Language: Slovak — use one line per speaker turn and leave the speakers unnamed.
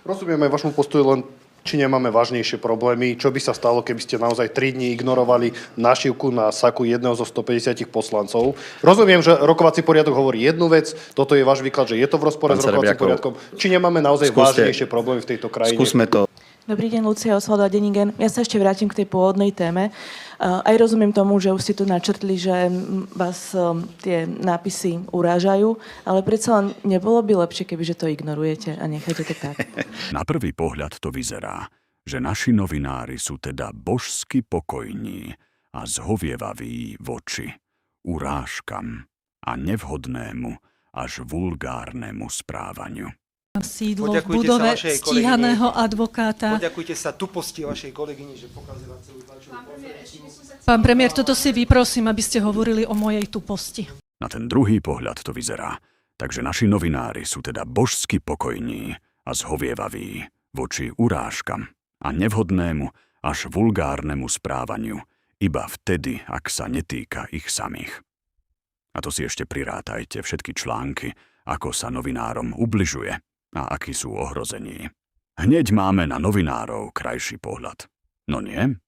Rozumieme vašmu postoju, len či nemáme vážnejšie problémy. Čo by sa stalo, keby ste naozaj 3 dní ignorovali našivku na saku jedného zo 150 poslancov? Rozumiem, že rokovací poriadok hovorí jednu vec, toto je váš výklad, že je to v rozpore s rokovacím poriadkom. Či nemáme naozaj vážnejšie problémy v tejto krajine?
Skúsme to.
Dobrý deň, Lucia Osvalda, Denigen. Ja sa ešte vrátim k tej pôvodnej téme. Aj rozumiem tomu, že už ste tu načrtli, že vás tie nápisy urážajú, ale predsa len nebolo by lepšie, kebyže to ignorujete a necháte to tak.
Na prvý pohľad to vyzerá, že naši novinári sú teda božsky pokojní a zhovievaví voči urážkam a nevhodnému až vulgárnemu správaniu.
Sídlo v
Poďakujte
budove
sa vašej
stíhaného advokáta.
Poďakujte sa tuposti vašej kolegyni, že pokazila celú tlačovú konferenciu.
Pán premiér, toto si vyprosím, aby ste hovorili o mojej tuposti.
Na ten druhý pohľad to vyzerá, takže naši novinári sú teda božsky pokojní a zhovievaví voči urážkam a nevhodnému až vulgárnemu správaniu, iba vtedy, ak sa netýka ich samých. A to si ešte prirátajte všetky články, ako sa novinárom ubližuje a akí sú ohrození. Hneď máme na novinárov krajší pohľad. No nie?